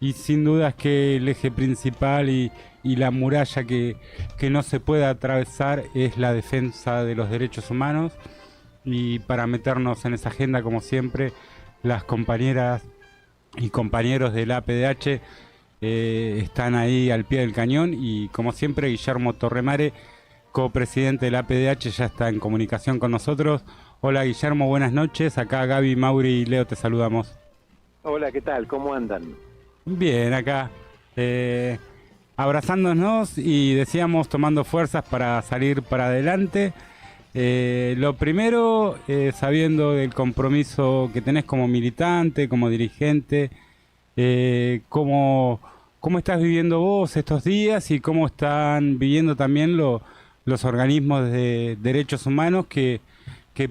y sin duda es que el eje principal y la muralla que no se puede atravesar es la defensa de los derechos humanos. Y para meternos en esa agenda, como siempre, las compañeras y compañeros del APDH están ahí al pie del cañón, y como siempre Guillermo Torremare, copresidente del APDH, ya está en comunicación con nosotros. Hola Guillermo, buenas noches. Acá Gaby, Mauri y Leo te saludamos. Hola, ¿qué tal? ¿Cómo andan? Bien, acá abrazándonos y decíamos tomando fuerzas para salir para adelante. Lo primero, sabiendo del compromiso que tenés como militante, como dirigente, ¿cómo estás viviendo vos estos días y cómo están viviendo también los organismos de derechos humanos que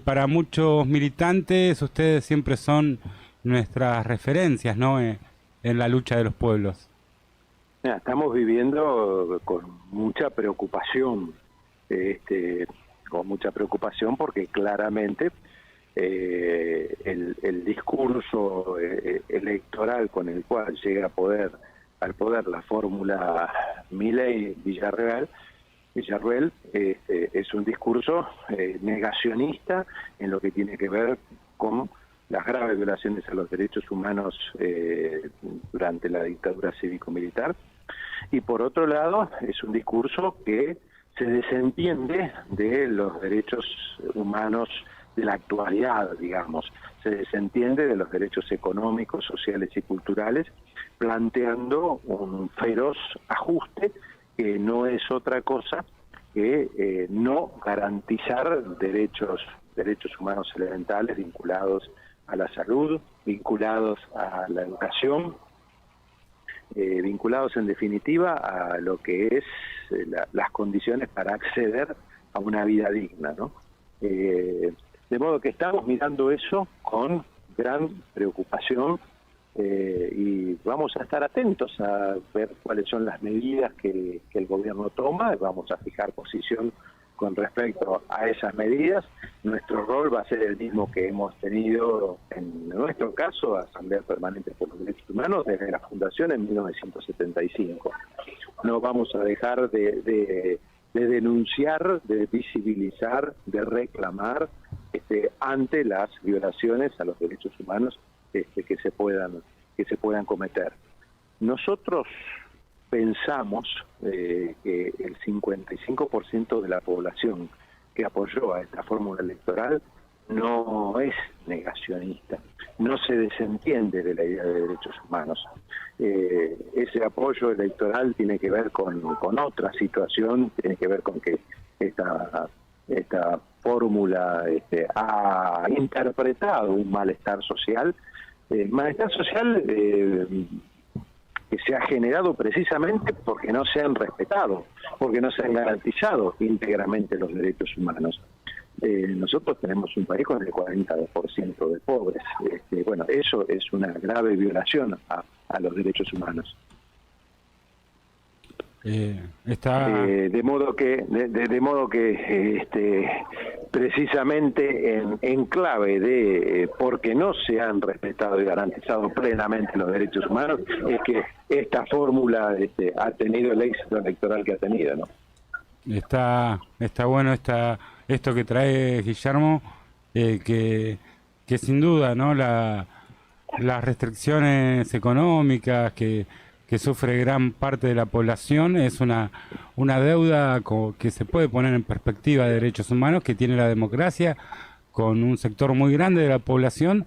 para muchos militantes ustedes siempre son nuestras referencias, ¿no? En la lucha de los pueblos. Mira, estamos viviendo con mucha preocupación, con mucha preocupación porque claramente el discurso electoral con el cual llega al poder la fórmula Milei-Villarruel es un discurso negacionista en lo que tiene que ver con las graves violaciones a los derechos humanos durante la dictadura cívico-militar, y por otro lado es un discurso que se desentiende de los derechos humanos de la actualidad, digamos, se desentiende de los derechos económicos, sociales y culturales, planteando un feroz ajuste que no es otra cosa que no garantizar derechos humanos elementales vinculados a la salud, vinculados a la educación, vinculados en definitiva a lo que es las condiciones para acceder a una vida digna, ¿no? De modo que estamos mirando eso con gran preocupación, y vamos a estar atentos a ver cuáles son las medidas que el gobierno toma. Vamos a fijar posición con respecto a esas medidas. Nuestro rol va a ser el mismo que hemos tenido en nuestro caso, Asamblea Permanente por los Derechos Humanos, desde la fundación en 1975. No vamos a dejar de denunciar, de visibilizar, de reclamar ante las violaciones a los derechos humanos que se puedan cometer. Nosotros pensamos que el 55% de la población que apoyó a esta fórmula electoral no es negacionista, no se desentiende de la idea de derechos humanos. Ese apoyo electoral tiene que ver con otra situación, tiene que ver con que esta fórmula ha interpretado un malestar social, que se ha generado precisamente porque no se han respetado, porque no se han garantizado íntegramente los derechos humanos. Nosotros tenemos un país con el 40% de pobres. Bueno, eso es una grave violación a los derechos humanos. De modo que precisamente en clave de porque no se han respetado y garantizado plenamente los derechos humanos es que esta fórmula ha tenido el éxito electoral que ha tenido, ¿no? Está bueno esto que trae Guillermo, que sin duda, ¿no? Las restricciones económicas que sufre gran parte de la población es una deuda que se puede poner en perspectiva de derechos humanos que tiene la democracia, con un sector muy grande de la población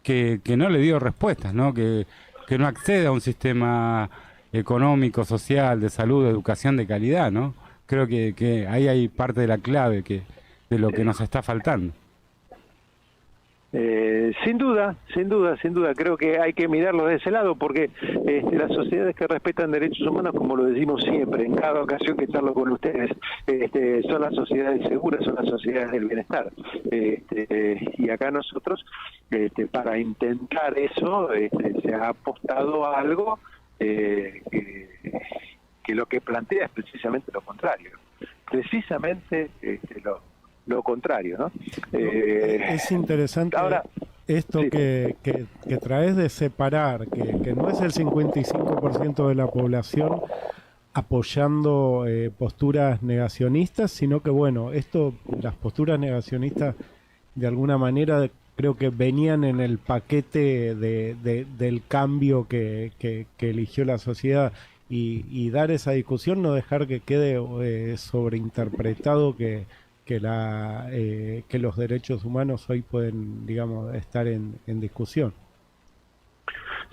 que no le dio respuestas, ¿no? Que no accede a un sistema económico, social, de salud, de educación de calidad, ¿no? Creo que ahí hay parte de la clave de lo que nos está faltando. Sin duda, creo que hay que mirarlo de ese lado, porque las sociedades que respetan derechos humanos, como lo decimos siempre, en cada ocasión que charlo con ustedes, son las sociedades seguras, son las sociedades del bienestar. Y acá nosotros, para intentar eso, se ha apostado a algo que lo que plantea es precisamente lo contrario. Precisamente lo contrario, ¿no? Es interesante. Ahora, Esto Sí. que traes de separar, que no es el 55% de la población apoyando posturas negacionistas, sino que bueno, las posturas negacionistas de alguna manera creo que venían en el paquete del cambio que eligió la sociedad y dar esa discusión, no dejar que quede sobreinterpretado que los derechos humanos hoy pueden, digamos, estar en discusión.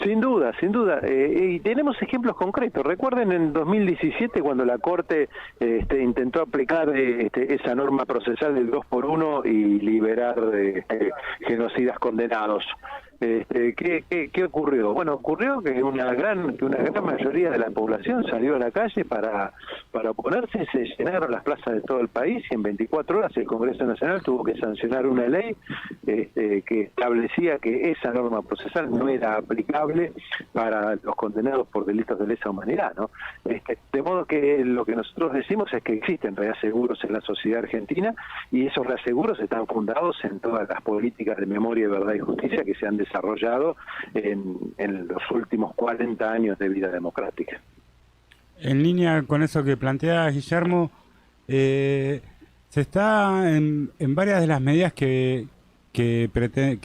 Sin duda, sin duda. Y tenemos ejemplos concretos. Recuerden en 2017 cuando la Corte intentó aplicar esa norma procesal del 2 por 1 y liberar genocidas condenados. ¿Qué ocurrió? Bueno, ocurrió que una gran mayoría de la población salió a la calle para oponerse, se llenaron las plazas de todo el país y en 24 horas el Congreso Nacional tuvo que sancionar una ley que establecía que esa norma procesal no era aplicable para los condenados por delitos de lesa humanidad, ¿no? De modo que lo que nosotros decimos es que existen reaseguros en la sociedad argentina y esos reaseguros están fundados en todas las políticas de memoria, verdad y justicia que se han desarrollado en los últimos 40 años de vida democrática. En línea con eso que plantea Guillermo, se está en varias de las medidas que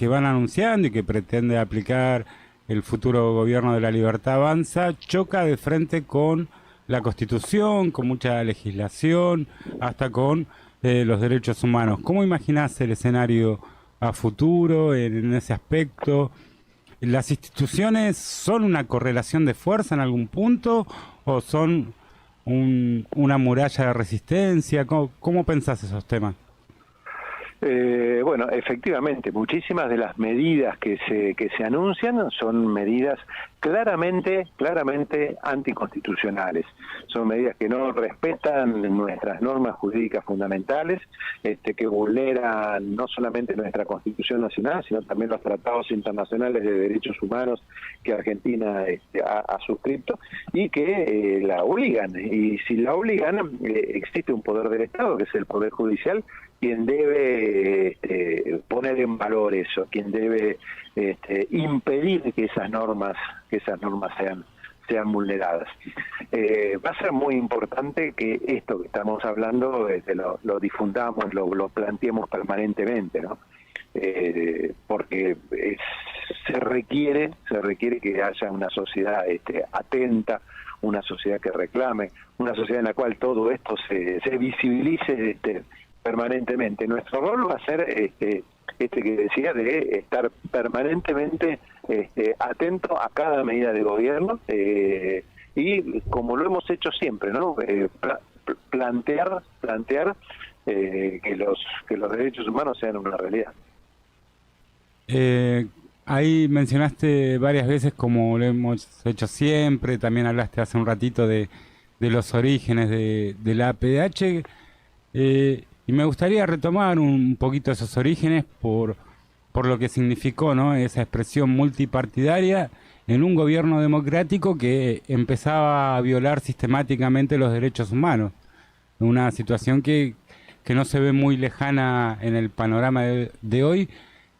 van anunciando y que pretende aplicar el futuro gobierno de la Libertad Avanza, choca de frente con la Constitución, con mucha legislación, hasta con los derechos humanos. ¿Cómo imaginás el escenario a futuro en ese aspecto? ¿Las instituciones son una correlación de fuerza en algún punto o son una muralla de resistencia? ¿Cómo pensás esos temas? Bueno, efectivamente, muchísimas de las medidas que se anuncian son medidas claramente anticonstitucionales. Son medidas que no respetan nuestras normas jurídicas fundamentales, que vulneran no solamente nuestra Constitución Nacional, sino también los tratados internacionales de derechos humanos que Argentina ha suscrito y que la obligan. Y si la obligan, existe un poder del Estado, que es el Poder Judicial, quien debe poner en valor eso, quien debe impedir que esas normas sean vulneradas. Va a ser muy importante que esto que estamos hablando lo difundamos, lo planteemos permanentemente, ¿no? Porque se requiere que haya una sociedad atenta, una sociedad que reclame, una sociedad en la cual todo esto se visibilice permanentemente. Nuestro rol va a ser que decía de estar permanentemente atento a cada medida de gobierno y como lo hemos hecho siempre, ¿no? Plantear que los derechos humanos sean una realidad. Ahí mencionaste varias veces, como lo hemos hecho siempre, también hablaste hace un ratito de los orígenes de la APDH, y me gustaría retomar un poquito esos orígenes por lo que significó, ¿no? Esa expresión multipartidaria en un gobierno democrático que empezaba a violar sistemáticamente los derechos humanos. Una situación que no se ve muy lejana en el panorama de hoy.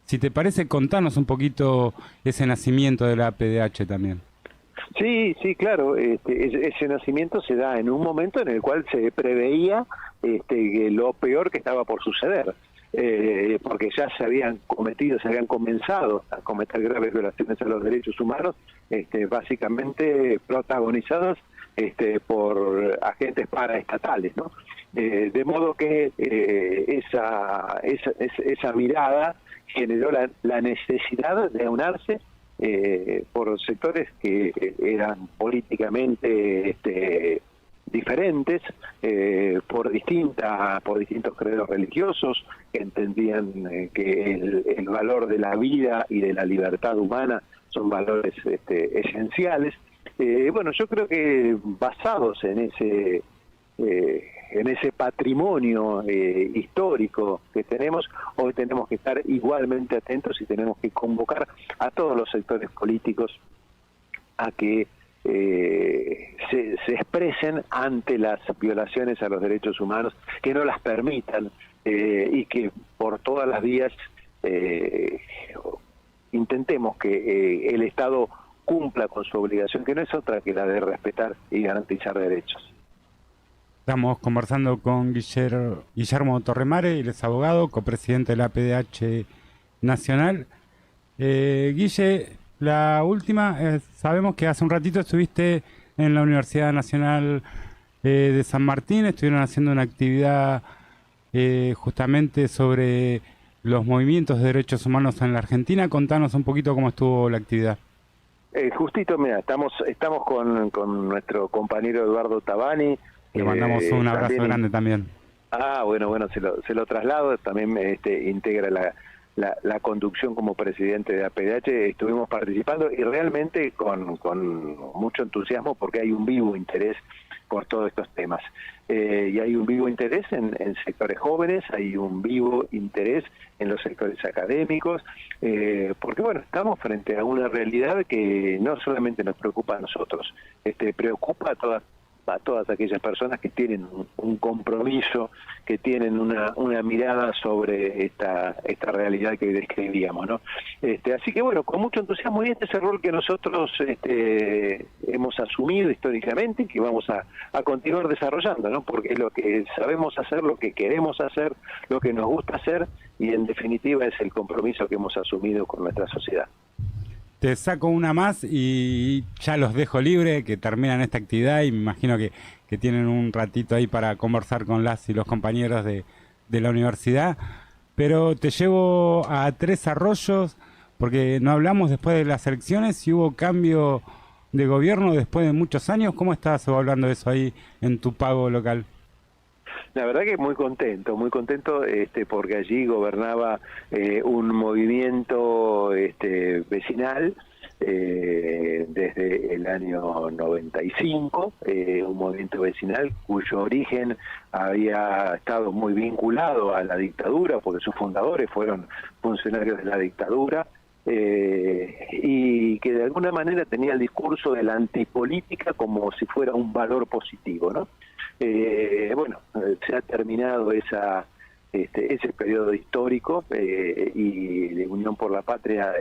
Si te parece, contanos un poquito ese nacimiento de la APDH también. Sí, claro. Ese nacimiento se da en un momento en el cual se preveía que lo peor que estaba por suceder, porque ya se habían comenzado a cometer graves violaciones a los derechos humanos, básicamente protagonizadas por agentes paraestatales, ¿no? De modo que esa mirada generó la necesidad de aunarse por sectores que eran políticamente diferentes, por distintos credos religiosos, que entendían que el valor de la vida y de la libertad humana son valores esenciales. Bueno, yo creo que basados en ese patrimonio histórico que tenemos, hoy tenemos que estar igualmente atentos y tenemos que convocar a todos los sectores políticos a que se expresen ante las violaciones a los derechos humanos, que no las permitan y que por todas las vías intentemos que el Estado cumpla con su obligación, que no es otra que la de respetar y garantizar derechos. Estamos conversando con Guillermo Torremare, él es abogado, copresidente de la PDH Nacional. Guille, la última, sabemos que hace un ratito estuviste en la Universidad Nacional de San Martín, estuvieron haciendo una actividad justamente sobre los movimientos de derechos humanos en la Argentina. Contanos un poquito cómo estuvo la actividad. Justito, mira, estamos con nuestro compañero Eduardo Tabani. Le mandamos un abrazo grande también. Bueno, se lo traslado, también integra la conducción como presidente de APDH. Estuvimos participando y realmente con mucho entusiasmo, porque hay un vivo interés por todos estos temas. Y hay un vivo interés en sectores jóvenes, hay un vivo interés en los sectores académicos, porque bueno, estamos frente a una realidad que no solamente nos preocupa a nosotros, preocupa a todas aquellas personas que tienen un compromiso, que tienen una mirada sobre esta realidad que describíamos, ¿no? Así que bueno, con mucho entusiasmo, y este es el rol que nosotros hemos asumido históricamente y que vamos a continuar desarrollando, ¿no? Porque es lo que sabemos hacer, lo que queremos hacer, lo que nos gusta hacer, y en definitiva es el compromiso que hemos asumido con nuestra sociedad. Te saco una más y ya los dejo libre, que terminan esta actividad, y me imagino que tienen un ratito ahí para conversar con las y los compañeros de la universidad. Pero te llevo a Tres Arroyos, porque no hablamos después de las elecciones, si hubo cambio de gobierno después de muchos años. ¿Cómo estás evaluando eso ahí en tu pago local? La verdad que muy contento, porque allí gobernaba un movimiento vecinal desde el año 95, un movimiento vecinal cuyo origen había estado muy vinculado a la dictadura, porque sus fundadores fueron funcionarios de la dictadura, y que de alguna manera tenía el discurso de la antipolítica como si fuera un valor positivo, ¿no? Se ha terminado ese periodo histórico, y la Unión por la Patria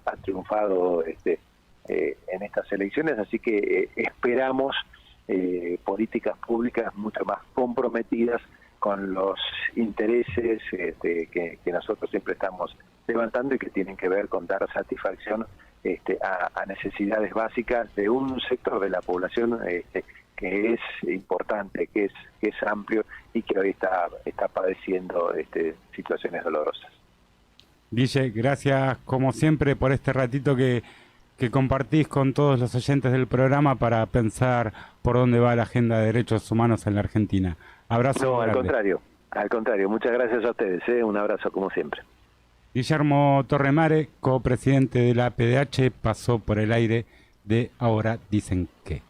ha triunfado en estas elecciones, así que esperamos políticas públicas mucho más comprometidas con los intereses que nosotros siempre estamos levantando, y que tienen que ver con dar satisfacción a necesidades básicas de un sector de la población que es importante, que es amplio, y que hoy está padeciendo situaciones dolorosas. Guille, gracias como siempre por este ratito que compartís con todos los oyentes del programa para pensar por dónde va la agenda de derechos humanos en la Argentina. Abrazo. No, al contrario, muchas gracias a ustedes, un abrazo como siempre. Guillermo Torremare, copresidente de la PDH, pasó por el aire de Ahora Dicen Que.